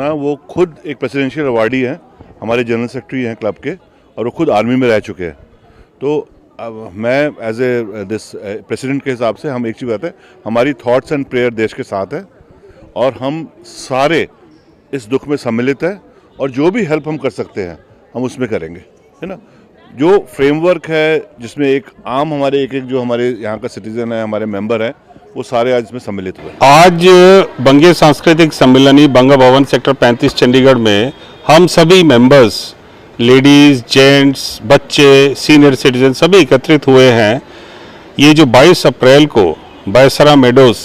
ना वो खुद एक प्रेसिडेंशियल अवार्डी हैं, हमारे जनरल सेक्रेटरी हैं क्लब के, और वो खुद आर्मी में रह चुके हैं। तो अब मैं एज ए दिस प्रेसिडेंट के हिसाब से हम एक चीज़ कहते हैं, हमारी थॉट्स एंड प्रेयर देश के साथ है और हम सारे इस दुख में सम्मिलित हैं, और जो भी हेल्प हम कर सकते हैं हम उसमें करेंगे, है ना। जो फ्रेमवर्क है जिसमें एक आम हमारे एक जो हमारे यहाँ का सिटीजन है, हमारे मेंबर हैं, वो सारे आज इसमें सम्मिलित हुए। आज बंगे सांस्कृतिक सम्मेलनी बंगा भवन सेक्टर 35 चंडीगढ़ में हम सभी मेंबर्स, लेडीज, जेंट्स, बच्चे, सीनियर सिटीजन सभी एकत्रित हुए हैं। ये जो 22 अप्रैल को बायसरा मेडोज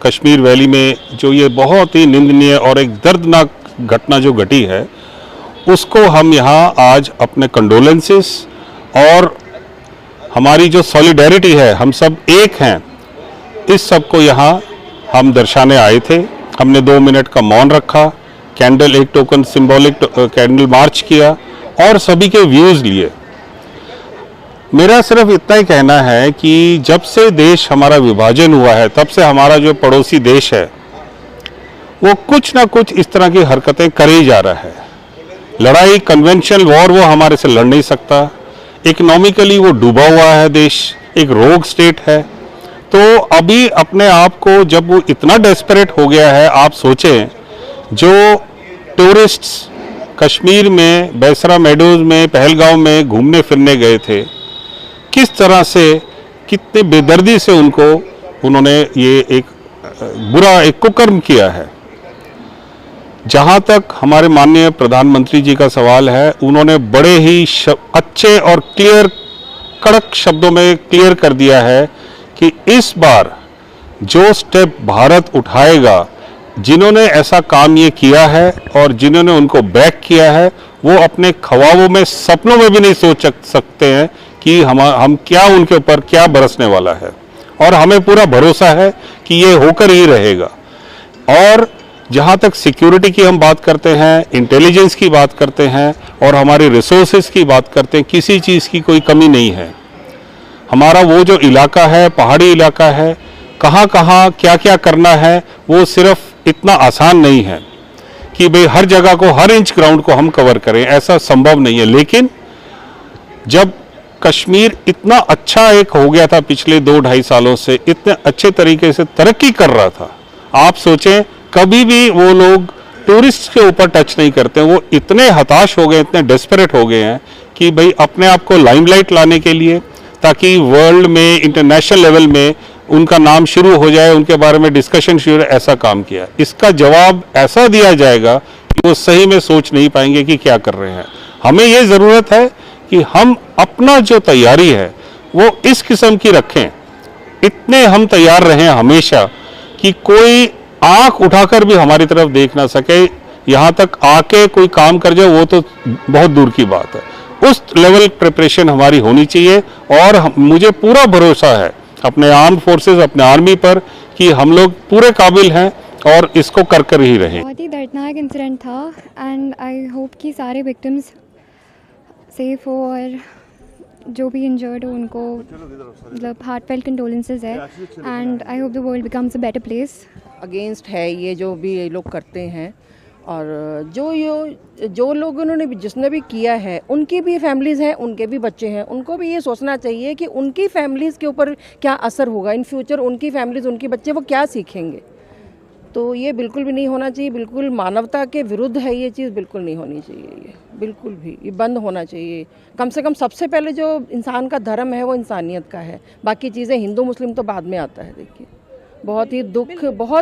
कश्मीर वैली में जो ये बहुत ही निंदनीय और एक दर्दनाक घटना जो घटी है, उसको हम यहाँ आज अपने कंडोलेंसेस और हमारी जो सॉलिडेरिटी है, हम सब एक हैं, इस सब को यहाँ हम दर्शाने आए थे। हमने 2 मिनट का मौन रखा, कैंडल एक टोकन सिंबॉलिक कैंडल मार्च किया और सभी के व्यूज़ लिए। मेरा सिर्फ इतना ही कहना है कि जब से देश हमारा विभाजन हुआ है, तब से हमारा जो पड़ोसी देश है वो कुछ ना कुछ इस तरह की हरकतें कर ही जा रहा है। लड़ाई, कन्वेंशनल वॉर वो हमारे से लड़ नहीं सकता। इकोनॉमिकली वो डूबा हुआ है देश, एक रोग स्टेट है। तो अभी अपने आप को जब वो इतना डेस्परेट हो गया है, आप सोचें जो टूरिस्ट्स कश्मीर में बायसरा मेडोज में, पहलगांव में घूमने फिरने गए थे, किस तरह से, कितने बेदर्दी से उन्होंने ये एक बुरा एक कुकर्म किया है। जहाँ तक हमारे माननीय प्रधानमंत्री जी का सवाल है, उन्होंने बड़े ही अच्छे और क्लियर, कड़क शब्दों में क्लियर कर दिया है कि इस बार जो स्टेप भारत उठाएगा, जिन्होंने ऐसा काम ये किया है और जिन्होंने उनको बैक किया है, वो अपने ख्वाबों में, सपनों में भी नहीं सोच सकते हैं कि हम क्या उनके ऊपर क्या बरसने वाला है। और हमें पूरा भरोसा है कि ये होकर ही रहेगा। और जहाँ तक सिक्योरिटी की हम बात करते हैं, इंटेलिजेंस की बात करते हैं और हमारी रिसोर्सेज की बात करते हैं, किसी चीज़ की कोई कमी नहीं है। हमारा वो जो इलाका है, पहाड़ी इलाका है, कहाँ कहाँ क्या क्या करना है, वो सिर्फ इतना आसान नहीं है कि भाई हर जगह को, हर इंच ग्राउंड को हम कवर करें, ऐसा संभव नहीं है। लेकिन जब कश्मीर इतना अच्छा एक हो गया था, पिछले 2-2.5 सालों से इतने अच्छे तरीके से तरक्की कर रहा था, आप सोचें कभी भी वो लोग टूरिस्ट के ऊपर टच नहीं करते। वो इतने हताश हो गए, इतने डेस्परेट हो गए हैं कि भाई अपने आप को लाइमलाइट लाने के लिए, ताकि वर्ल्ड में, इंटरनेशनल लेवल में उनका नाम शुरू हो जाए, उनके बारे में डिस्कशन शुरू, ऐसा काम किया। इसका जवाब ऐसा दिया जाएगा कि वो सही में सोच नहीं पाएंगे कि क्या कर रहे हैं। हमें ये ज़रूरत है कि हम अपना जो तैयारी है वो इस किस्म की रखें, इतने हम तैयार रहें हमेशा कि कोई आंख उठाकर भी हमारी तरफ देख ना सके। यहाँ तक आके कोई काम कर जाए वो तो बहुत दूर की बात है। उस लेवल प्रिपरेशन हमारी होनी चाहिए। और मुझे पूरा भरोसा है अपने आर्म्ड फोर्सेस, अपने आर्मी पर कि हम लोग पूरे काबिल हैं और इसको कर ही रहें। बहुत ही दर्दनाक इंसिडेंट था एंड आई होप कि सारे विक्टिम्स सेफ हो और जो भी इंजर्ड हो उनको मतलब हार्टफेल्ट कंडोलेंसेस है and I hope the world becomes a better place. Against है ये जो भी ये लोग करते हैं, और जो लोग उन्होंने जिसने भी किया है, उनकी भी फैमिलीज़ हैं, उनके भी बच्चे हैं। उनको भी ये सोचना चाहिए कि उनकी फैमिलीज़ के ऊपर क्या असर होगा इन फ्यूचर, उनकी फैमिलीज़, उनके बच्चे वो क्या सीखेंगे। तो ये बिल्कुल भी नहीं होना चाहिए, बिल्कुल मानवता के विरुद्ध है ये चीज़, बिल्कुल नहीं होनी चाहिए। ये बिल्कुल भी ये बंद होना चाहिए। कम से कम सबसे पहले जो इंसान का धर्म है वो इंसानियत का है, बाकी चीज़ें हिंदू मुस्लिम तो बाद में आता है। देखिए बहुत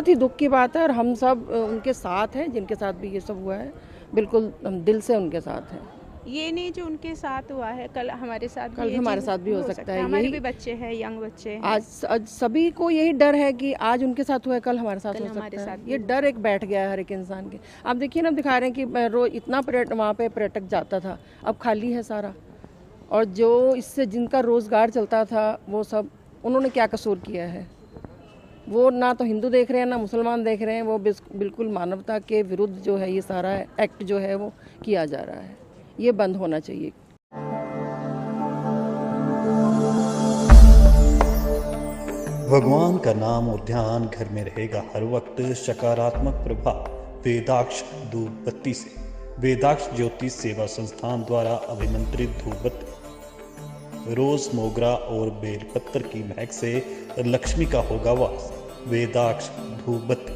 ही दुख की बात है और हम सब उनके साथ हैं, जिनके साथ भी ये सब हुआ है, बिल्कुल हम दिल से उनके साथ हैं। ये नहीं जो उनके साथ हुआ है, कल हमारे साथ भी हो सकता है। हमारे भी बच्चे हैं, यंग बच्चे हैं। आज सभी को यही डर है कि आज उनके साथ हुआ है, कल हमारे साथ हो सकता है। ये डर एक बैठ गया है हर एक इंसान के। आप देखिए ना, दिखा रहे हैं कि रोज इतना वहाँ पे पर्यटक जाता था, अब खाली है सारा। और जो इससे जिनका रोजगार चलता था वो सब, उन्होंने क्या कसूर किया है? वो ना तो हिंदू देख रहे हैं ना मुसलमान देख रहे हैं। वो बिल्कुल मानवता के विरुद्ध जो है ये सारा एक्ट जो है वो किया जा रहा है। ये बंद होना चाहिए। भगवान का नाम और ध्यान घर में रहेगा हर वक्त सकारात्मक प्रभाव। वेदाक्ष धूप बत्ती से। वेदाक्ष ज्योति सेवा संस्थान द्वारा अभिमंत्रित धूप बत्ती, रोज, मोगरा और बेलपत्र की महक से लक्ष्मी का होगा वास। वेदाक्ष धूप बत्ती।